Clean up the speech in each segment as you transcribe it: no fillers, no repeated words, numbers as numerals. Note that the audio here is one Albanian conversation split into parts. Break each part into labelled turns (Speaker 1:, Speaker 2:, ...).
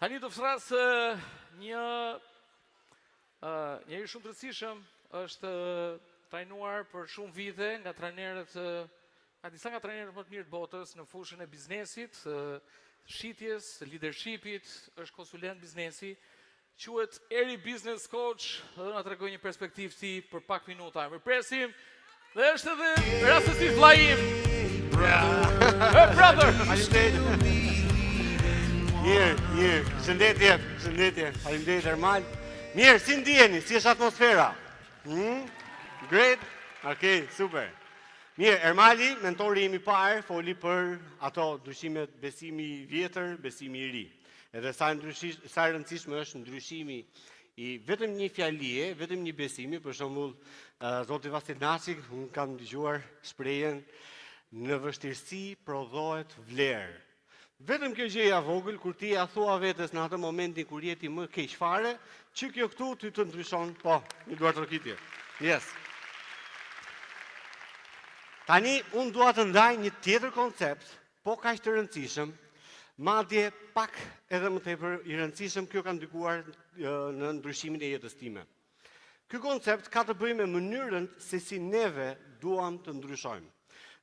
Speaker 1: Tani do flas një njeri shumë të rëndësishëm, është trajnuar për shumë vite nga trajnerët, disa nga trajnerët më të mirë të botës në fushën e biznesit, shitjes, leadershipit, është konsulent biznesi, quhet Eri Business Coach, dhe do na tregojë një perspektivë ti për pak minuta. Mirpresim, dhe është edhe rastësisht vllai im. Brother!
Speaker 2: Mirë, shëndetje, faleminderit Ermal. Mirë, si ndjeni, si është atmosfera? Great? Okej, super. Mirë, Ermali, mentori im i parë, foli për ato ndryshimet, besimi i vjetër, besimi i ri. Edhe sa rëndësishme është ndryshimi i vetëm një fjalie, vetëm një besimi, për shembull, Zoti Vastilnaçi, unë kam dëgjuar shprehjen në vështirësi prodhohet vlerë. Vetëm kjo gjëja vogël, kur ti ja thua vetes në atë momentin kur jeti më keq fare, që kjo këtu ty të ndryshon, po, një duart rokitje. Yes. Tani, unë dua të ndaj një tjetër koncept, po kaq të rëndësishëm, madje pak edhe më tepër i rëndësishëm, kjo ka ndikuar në ndryshimin e jetës time. Ky koncept ka të bëjë me mënyrën se si neve duam të ndryshojmë.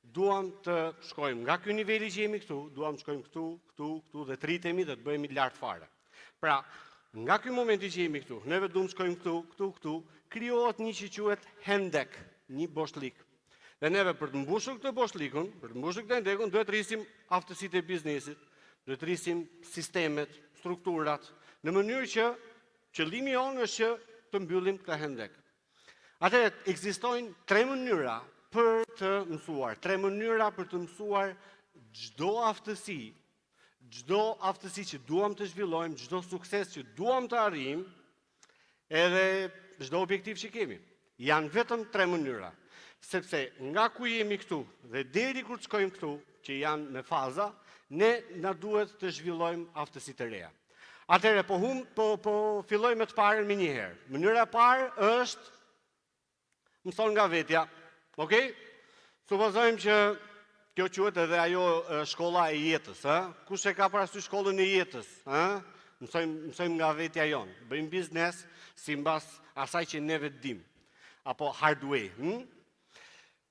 Speaker 2: Duam të shkojmë nga ky niveli që jemi këtu, duam të shkojmë këtu dhe të rritemi dhe të bëhemi lart fare. Pra, nga ky momenti që jemi këtu, neve duam të shkojmë këtu, krijohet një që quhet hendek, një boshlik. Dhe neve për të mbushur këtë boshlikun, për të mbushur këtë hendekun, duhet të rrisim aftësitë e biznesit, duhet të rrisim sistemet, strukturat, në mënyrë që qëllimi jonë është që të mbyllim këtë hendek. Atëherë, ekzistojnë tre mënyra për të mësuar, tre mënyra për të mësuar çdo aftësi që duam të zhvillojmë, çdo sukses që duam të arrijmë, edhe çdo objektiv që kemi. Janë vetëm tre mënyra, sepse nga ku jemi këtu dhe deri kur të shkojmë këtu, që janë me faza, ne na duhet të zhvillojmë aftësi të reja. Atëherë, po filloj me të parën me një herë. Mënyra e parë është mëson nga vetja. Okej? Supozojmë që kjo quhet edhe ajo shkolla e jetës, Kush e ka parasysh shkollën e jetës, Mësojmë nga vetja jonë. Bëjmë biznes sipas asaj që neve dim, apo hard way.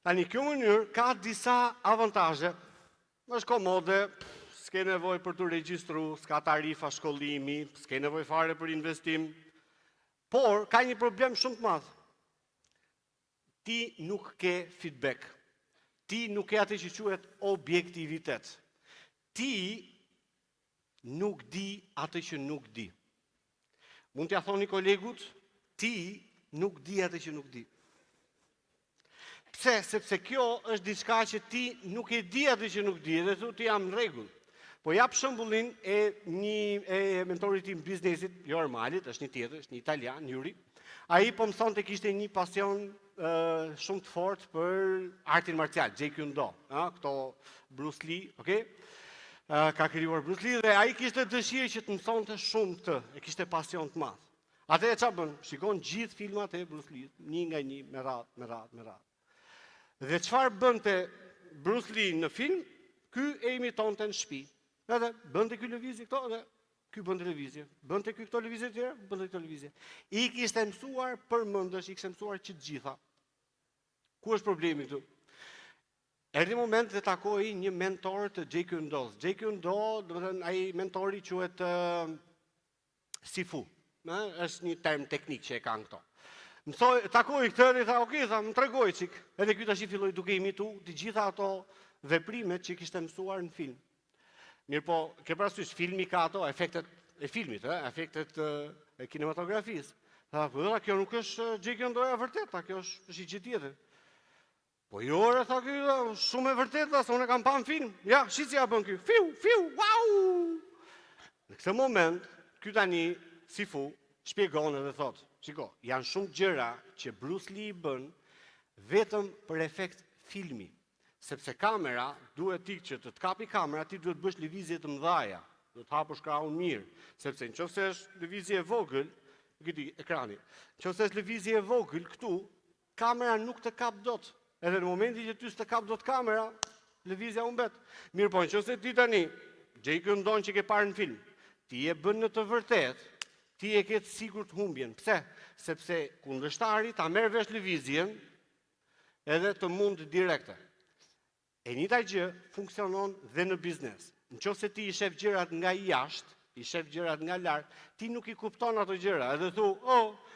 Speaker 2: Tani kjo mënyrë ka disa avantazhe. Është komode, s'ke nevojë për të regjistruar, s'ka tarifa shkollimi, s'ke nevojë fare për investim, por ka një problem shumë të madh. Ti nuk ke feedback. Ti nuk ke atë që quhet objektivitet. Ti nuk di atë që nuk di. Mund t'ja thoni kolegut, ti nuk di atë që nuk di. Pse? Sepse kjo është diçka që ti nuk e di atë që nuk di, dhe thu ti jam në rregull. Po jap shembullin e mentorit tim biznesit, jo Ermalit, është një tjetër, është një italian, Yuri. Ai po mësonte, kishte një pasion shumë të fortë për artin marcial, Taekwondo, këto Bruce Lee, okay? Ka krijuar Bruce Lee dhe ai kishte dëshirë që të mësonte shumë të, e kishte pasion të madh. Atëherë çfarë bën? Shikon gjithë filmat e Bruce Lee, një nga një, me radhë. Dhe çfarë bënte Bruce Lee në film? Ky e imitonte në shtëpi. Edhe bënte ky lëvizje këto dhe ky bënte lëvizje. Bënte ky këto lëvizje të tjera, bënte këto lëvizje. I kishte mësuar përmendësh, i kishte mësuar që të gjitha. Ku është problemi këtu? Erdhi moment të takoi një mentor të Taekwondo. Taekwondo, do të thënë ai mentori quhet Sifu. Është një term teknik që e kanë këto. Takoi këtë dhe tha, "Okej, më tregoj çik." Edhe ky tash filloi duke imituar të gjitha ato veprimet që kishte mësuar në film. Mirë po, ke parasysh filmi ka ato efektet e filmit, efektet e kinematografisë. Tha, "Po, kjo nuk është Taekwondoja vërtet, kjo është një gjë tjetër." Po jo, tha ky, shumë e vërtetë, se unë kam pa në film. Ja, shit si ja bën ky. Fiu, wow! Në këtë moment, ky tani Sifu shpjegon edhe thotë, "Shiko, janë shumë gjëra që Bruce Lee bën vetëm për efekt filmi. Sepse kamera duhet ti që të kapi kamera, ti duhet bësh lëvizje të mëdha. Do të hapësh krahun mirë, sepse nëse është lëvizje e vogël, këti ekrani. Nëse është lëvizje e vogël këtu, kamera nuk të kap dot. Edhe në momentin që ty s'të kap dot kamera, lëvizja humbet. Mirë po, nëse ti tani, Taekwondo që ke parë në film, ti e bën në të vërtet, ti e ke të sigurt humbjen. Pse? Sepse kundërshtari ta merr vesh lëvizjen edhe të mund direkte. E njëjta gjë funksionon dhe në biznes. Nëse ti i shef gjërat nga jashtë, i shef gjërat nga lart, ti nuk i kupton ato gjëra, edhe thu,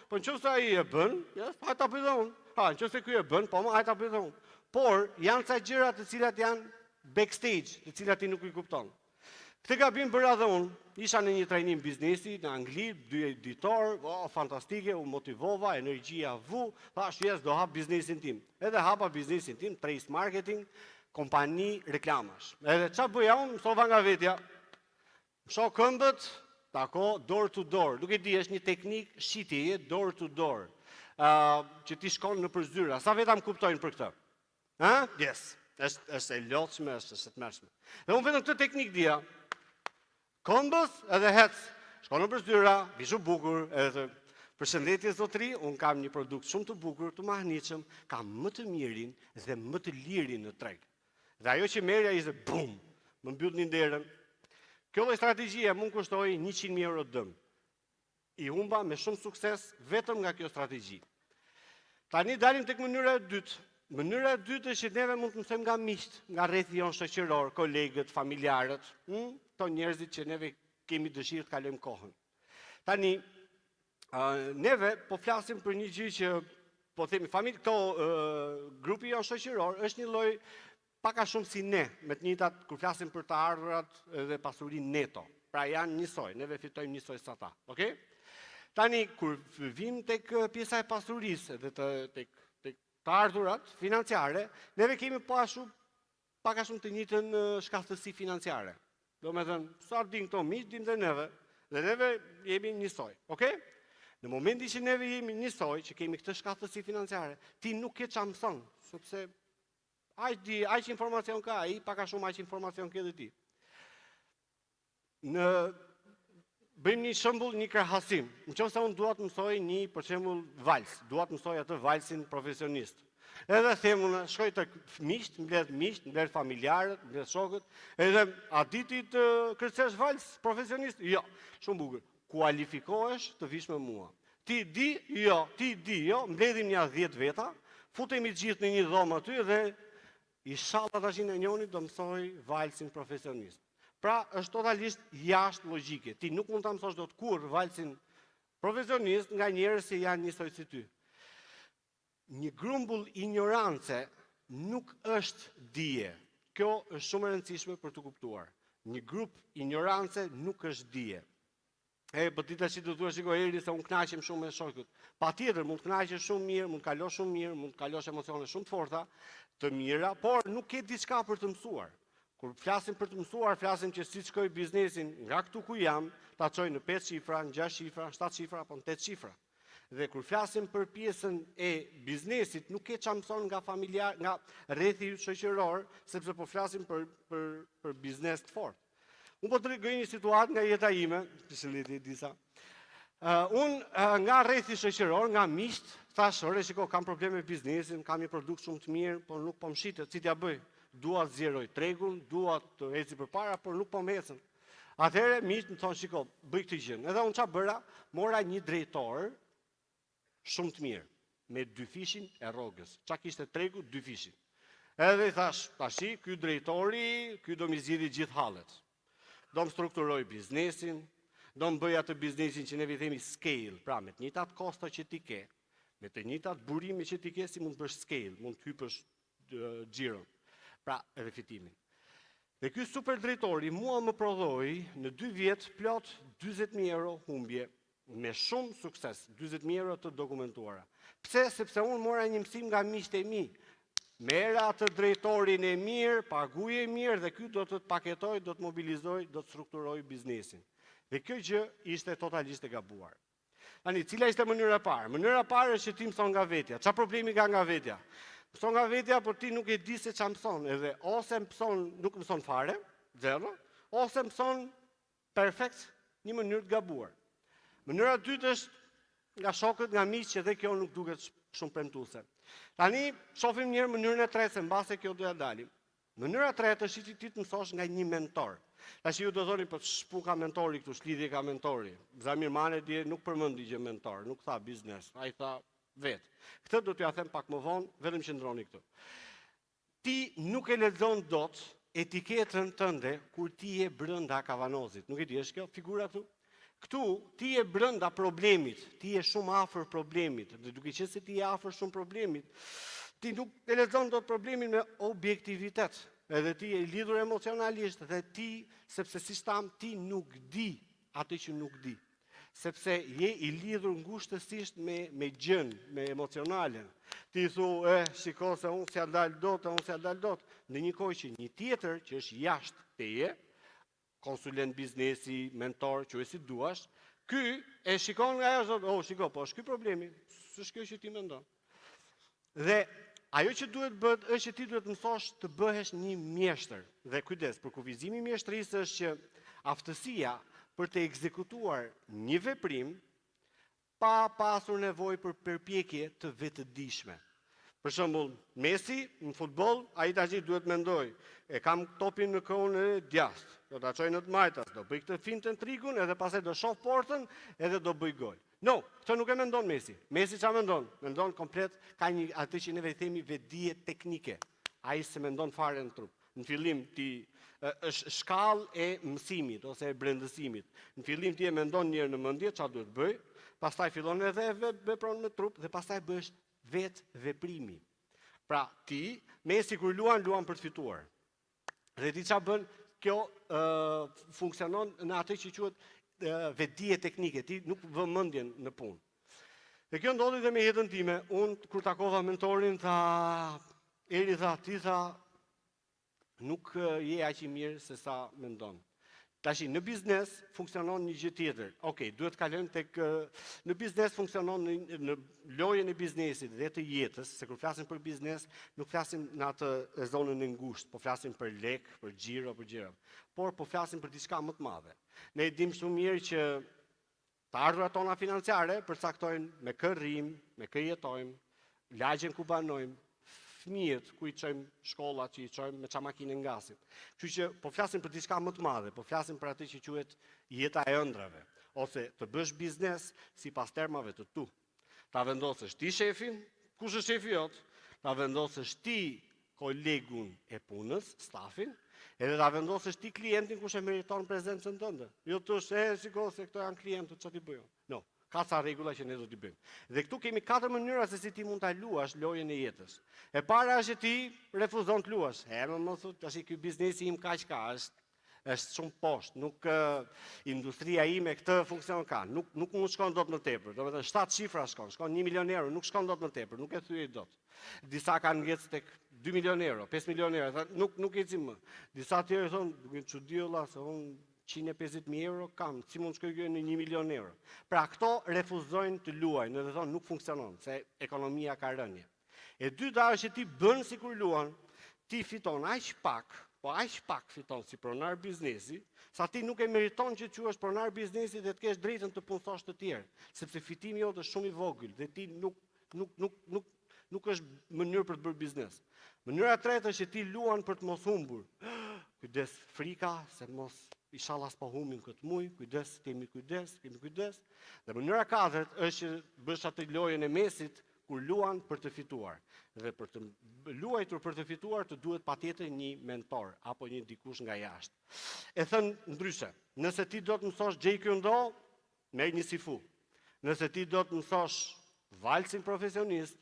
Speaker 2: po nëse ai e bën, hajde ta bëj unë. Nëse ky e bën, po hajde ta bëj unë. Por janë ca gjëra të cilat janë backstage, të cilat ti nuk i kupton. Këtë gabim bëra dhe unë, isha në një trajnim biznesi në Angli, 2 editor, fantastike, u motivova, energjia vu, thash yes, do hap biznesin tim. Edhe hapa biznesin tim, trace marketing, kompani reklamash. Edhe qa bëja unë, mësova nga vetja, shoh këmbët, tako, door to door. Nuk e di, është një teknik shitjeje, door to door, që ti shkon në përzyra. Sa veta më kuptojnë për këtë? Yes, është e lotshme, është e tmerrshme. Dhe unë vetëm këtë teknik dija, këmbës edhe hec, shkon në përzyra, vishu bukur, edhe përshëndetje zotëri, unë kam një produkt shumë të bukur, të mahnitshëm, kam më të mirin dhe më të lirin në treg. Dhe ajo që merja ishte bum, më mbyll një derën. Kjo lloj strategjie mund kushtoi 100.000 euro dëm. I humba me shumë sukses vetëm nga kjo strategji. Tani dalim tek mënyra e dytë. Mënyra e dytë është që neve mund të mësojmë nga miqt, nga rrethi jon shoqëror, kolegët, familjarët, këto njerëzit që neve kemi dëshirë të kalojmë kohën. Tani neve po flasim për një gjë që po themi këto grupi jon shoqëror është një lloj pak a shumë si ne, me të njëjtat kur flasim për të ardhurat dhe pasurinë neto. Pra janë njësoj, neve fitojmë njësoj sa ta. Okay? Tani kur vim tek pjesa e pasurisë dhe tek të ardhurat financiare, neve kemi pak a shumë të njëjtën shkallësi financiare. Do me thënë, sa din këto miq, dim dhe neve jemi njësoj. Okay? Në momentin që neve jemi njësoj, që kemi këtë shkallësi financiare, ti nuk ke çfarë mëson, sepse aq informacion ka ai, pak a shumë aq informacion ke edhe ti. Bëjmë një shembull, një krahasim. Nëse unë dua të mësoj për shembull vals, dua të mësoj atë valsin profesionist. Edhe them unë, shkoj tek miqt, mbledh familjarët, mbledh shokët, edhe a di ti të kërcesh vals profesionist? Jo, shumë bukur. Kualifikohesh të vish me mua. Ti di? Jo, mbledhim një 10 veta, futemi gjithë në një dhomë aty dhe inshallah tash në njëri do mësoj valsin profesionist. Pra, është totalisht jashtë logjike. Ti nuk mund ta mësosh dot kurrë valsin profesionist nga njerëz që janë njësoj si ty. Një grumbull ignorance nuk është dije. Kjo është shumë e rëndësishme për të kuptuar. Një grup ignorance nuk është dije. Po ti tash do thua shikoj eri se unë kënaqem shumë me shokët. Patjetër mund të kënaqesh shumë mirë, mund të kalosh shumë mirë, mund të kalosh emocione shumë të forta, të mira, por nuk ke diçka për të mësuar. Kur flasim për të mësuar, flasim që si shkoj biznesin nga këtu ku jam, ta çoj në 5 shifra, në 6 shifra, 7 shifra, apo në 8 shifra. Dhe kur flasim për pjesën e biznesit, nuk ke çfarë mëson nga familjar, nga rrethi shoqëror, sepse po flasim për biznes të fortë. Unë po të tregoj një situatë nga jeta ime, përshëndetje disa. Unë nga rrethi shoqëror, nga miqt, thash, ore shiko, kam probleme me biznesin, kam një produkt shumë të mirë, por nuk po më shitet, si t'ja bëj? Dua të zgjeroj tregun, dua të eci përpara, por nuk po më ecën. Atëherë miqt më thonë, shiko, bëj këtë gjë. Edhe unë çfarë bëra? Mora një drejtor shumë të mirë, me 2 fishin e rrogës. Çka kishte tregu? 2 fishin. Edhe i thash, tashi, ky drejtori, ky do mi zgjidhë gjithë hallet. Do më strukturoj biznesin, do më bëj atë biznesin që ne themi scale, pra me të njëjtat kosta që ti ke, me të njëjtat burime që ti ke, si mund të bësh scale, mund të hypësh xhiron. Pra, edhe fitimin. Dhe ky super drejtori mua më prodhoi në 2 vjet plot 40.000 euro humbje, me shumë sukses, 40.000 euro të dokumentuara. Pse? Sepse unë mora një mësim nga miqtë e mi. Merra atë drejtorin e mirë, paguje mirë dhe ky do të të paketoj, do të mobilizoj, do të strukturoj biznesin. Dhe kjo gjë ishte totalisht e gabuar. Tani, cila ishte mënyra e parë? Mënyra e parë është që ti mëson nga vetja. Çfarë problemi ka nga vetja? Mëson nga vetja, por ti nuk e di se çfarë mëson, edhe ose nuk mëson fare, zero, ose mëson perfekt një mënyrë të gabuar. Mënyra e dytë është nga shokët, nga miqtë, që dhe kjo nuk duket shumë premtuese. Tani shohim një mënyrën e tretë, se mbase kjo do ja dalim. Mënyra e tretë është që ti të mësosh nga një mentor. Tash ju do thoni, po shpu ka mentori këtu, shlidhje ka mentori. Zamir Mane dje nuk përmendi gjë mentor, nuk tha biznes, ai tha vetë. Këtë do t'ja them pak më vonë, vetëm qëndroni këtu. Ti nuk e lexon dot etiketën tënde kur ti je brenda kavanozit. Nuk e di, është kjo figura këtu? Këtu ti je brenda problemit, ti je shumë afër problemit, dhe duke qenë se ti je afër shumë problemit, ti nuk e lexon dot problemin me objektivitet. Edhe ti je i lidhur emocionalisht dhe ti, sepse si tham, ti nuk di atë që nuk di. Sepse je i lidhur ngushtësisht me gjën, me emocionalen. Ti thu, shiko se unë s'ja dal dot, unë s'ja dal dot. Në një kohë që një tjetër që është jashtë teje, konsulent biznesi, mentor, që e si duash, ky e shikon nga ajo, thotë, shiko, po është ky problemi, s'është kjo që ti mendon. Dhe ajo që duhet bëhet është që ti duhet mësosh të bëhesh një mjeshtër. Dhe kujdes, për kufizimin e mjeshtrisë është që aftësia për të ekzekutuar një veprim pa pasur nevojë për përpjekje të vetëdijshme. Për shembull, Messi në futboll, ai tash duhet mendoj, e kam topin në kohën e djathtë, do ta çoj në të majtas, do bëj këtë fintën trigun, edhe pastaj do shoh portën, edhe do bëj gol. No, këtë nuk e mendon Messi. Messi çfarë mendon? Mendon komplet, ka një atë që neve i themi vetdije teknike. Ai se mendon fare në trup. Në fillim ti është shkallë e mësimit ose e brendësimit. Në fillim ti e mendon njërë në mendje çfarë duhet bëj, pastaj fillon edhe vepron me trup dhe pastaj bësh vetë veprimi. Pra ti, Messi kur luan për të fituar. Dhe ti çfarë bën? Kjo funksionon në atë që quhet vetdije teknike, ti nuk vë mendjen në punë. Dhe kjo ndodhi dhe me jetën time. Unë kur takova mentorin Eri tha, ti tha, nuk je aq i mirë se sa mendon. Tashi në biznes funksionon një gjë tjetër. Okej, duhet kalojmë tek në biznes funksionon në lojën e biznesit dhe të jetës, se kur flasim për biznes, nuk flasim në atë zonën e ngushtë, po flasim për lek, për xhiro, për gjëra. Por po flasim për diçka më të madhe. Ne e dimë shumë mirë që të ardhurat tona financiare përcaktojnë me kë rrim, me kë jetojmë, lagjen ku banojmë, fëmijët ku i çojmë shkollat, që i çojmë me çfarë makine ngasim. Kështu që po flasim për diçka më të madhe, po flasim për atë që quhet jeta e ëndrave, ose të bësh biznes sipas termave të tu. Ta vendosësh ti shefin, kush është shefi jot? Ta vendosësh ti kolegun e punës, stafin, edhe ta vendosësh ti klientin kush e meriton prezencën tënde. Jo thosh, shiko se këto janë klientët, çfarë ti bëjon? No. Ka ca rregulla që ne do t'i bëjmë. Dhe këtu kemi 4 mënyra se si ti mund ta luash lojën e jetës. E para është që ti refuzon të luash. Më thot, tash ky biznesi im kaq ka, është shumë poshtë, nuk industria ime këtë funksion ka, nuk mund shkon dot më tepër. Domethënë 7 shifra shkon 1 milion euro, nuk shkon dot më tepër, nuk e thyej dot. Disa kanë ngec tek 2 milion euro, 5 milion euro, nuk ecim më. Disa tjerë thonë, duke çudi olla se unë 150.000 euro kam, si mund shkoj kjo në 1 milion euro. Pra këto refuzojnë të luajnë, dhe thonë nuk funksionon, se ekonomia ka rënje. E dyta është që ti bën sikur luan, ti fiton aq pak, po aq pak fiton si pronar biznesi, sa ti nuk e meriton që quhesh pronar biznesi dhe të kesh drejtën të punësosh të tjerë, sepse fitimi jot është shumë i vogël dhe ti nuk është mënyrë për të bërë biznes. Mënyra e tretë është që ti luan për të mos humbur. Kujdes, frika se mos inshallah s'po humbim këtë muj, kujdes, kemi kujdes. Dhe mënyra e katërt është që bësh atë lojën e mesit kur luan për të fituar. Dhe për të luajtur për të fituar të duhet patjetër një mentor apo një dikush nga jashtë. E thënë ndryshe, nëse ti do të mësosh Taekwondo, merr një sifu. Nëse ti do të mësosh valsin profesionist,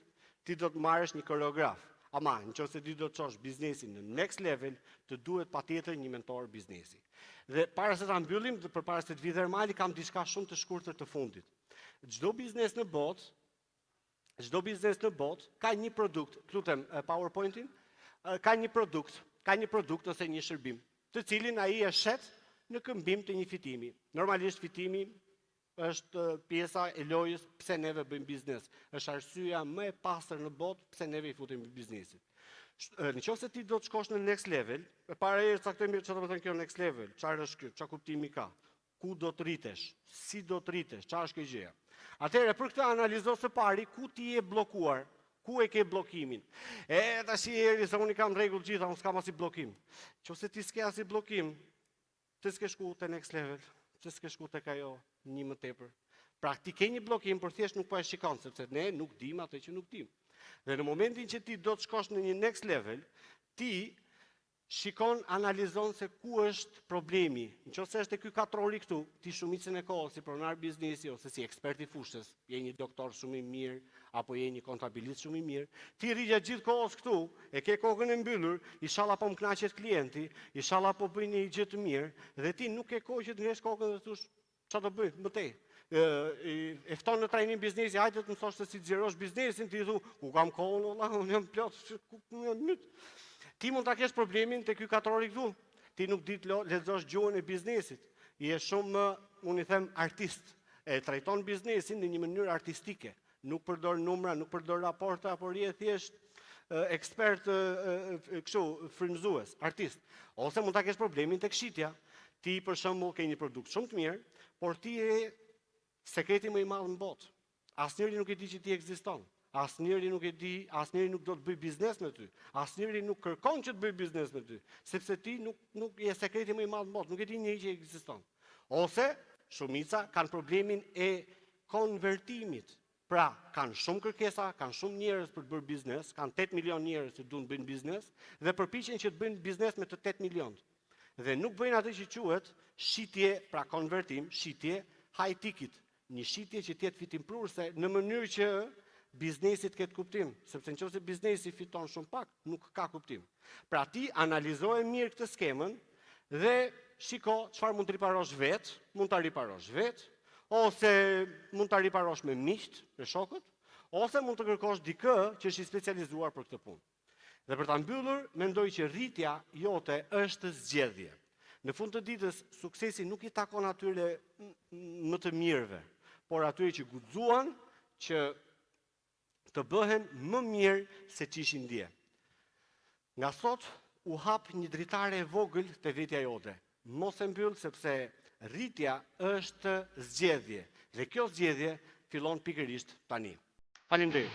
Speaker 2: ti do të marrësh një koreograf. Ama, nëse ti do të çosh biznesin në next level, të duhet patjetër një mentor biznesi. Dhe para se ta mbyllim, përpara se të vi Dhermali, kam diçka shumë të shkurtër të fundit. Çdo biznes në botë ka një produkt, lutem PowerPointin, ka një produkt ose një shërbim, të cilin ai e shet në këmbim të një fitimi. Normalisht fitimi është pjesa e lojës pse neve bëjmë biznes. Është arsyeja më e pastër në botë pse neve i futemi biznesit. Nëse ti do të shkosh në next level, para herë caktojmë çfarë do të thënë kjo next level, çfarë është kjo, çfarë kuptimi ka, ku do të rritesh, si do të rritesh, çfarë është kjo gjëja. Atëherë për këtë analizo së pari ku ti je bllokuar, ku e ke bllokimin. Tash se unë kam rregull gjitha, unë s'kam asnjë bllokim. Nëse ti s'ke asnjë bllokim, të s'ke shku te next level, të s'ke shku tek ajo një më tepër. Pra ti ke një bllokim, por thjesht nuk po e shikon, sepse ne nuk dim atë që nuk dim. Dhe në momentin që ti do të shkosh në një next level, ti shikon, analizon se ku është problemi. Nëse është ky katrori këtu, ti shumicën e kohës si pronar biznesi ose si ekspert i fushës, je një doktor shumë i mirë apo je një kontabilist shumë i mirë, ti rri gjatë gjithë kohës këtu, e ke kokën e mbyllur, inshallah po më kënaqet klienti, inshallah po bëj një gjë të mirë, dhe ti nuk ke kohë që të ngresh kokën dhe thosh çfarë do bëj më tej. E fton në trajnim biznesi, hajde të mësosh se si të xhirosh biznesin, ti thu, ku kam kohën, valla, unë jam plot, ku jam nyt. Ti mund ta kesh problemin te ky katrori këtu. Ti nuk di të lexosh gjuhën e biznesit. Je shumë, unë i them, artist. E trajton biznesin në një mënyrë artistike. Nuk përdor numra, nuk përdor raporta, por je thjesht ekspert kështu frymëzues, artist. Ose mund ta kesh problemin tek shitja. Ti për shembull ke një produkt shumë të mirë, por ti je sekreti më i madh në botë. Asnjëri nuk e di që ti ekziston. Asnjëri nuk e di, asnjëri nuk do të bëj biznes me ty. Asnjëri nuk kërkon që të bëj biznes me ty, sepse ti nuk je sekreti më i madh në botë, nuk e di njëri që ekziston. Ose shumica kanë problemin e konvertimit. Pra, kanë shumë kërkesa, kanë shumë njerëz për të bërë biznes, kanë 8 milion njerëz që duan të bëjnë biznes dhe përpiqen që të bëjnë biznes me të 8 milion. Dhe nuk bëjnë atë që quhet shitje, pra konvertim, shitje high ticket, një shitje që të jetë fitimprurse në mënyrë që biznesit ketë kuptim, sepse nëse biznesi fiton shumë pak, nuk ka kuptim. Pra ti analizoje mirë këtë skemën dhe shiko çfarë mund të riparosh vetë, mund ta riparosh vetë, ose mund ta riparosh me miqt, me shokët, ose mund të kërkosh dikë që është i specializuar për këtë punë. Dhe për ta mbyllur, mendoj që rritja jote është zgjedhje. Në fund të ditës, suksesi nuk i takon atyre më të mirëve, por atyre që guxuan që të bëhen më mirë se që ishin dje. Nga sot, u hap një dritare e vogël të rritja jote. Mos e mbyll sepse rritja është zgjedhje. Dhe kjo zgjedhje fillon pikërisht tani. Faleminderit.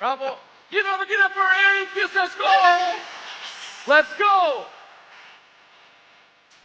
Speaker 1: Bravo! Give it up for Aaron Business School! Let's go!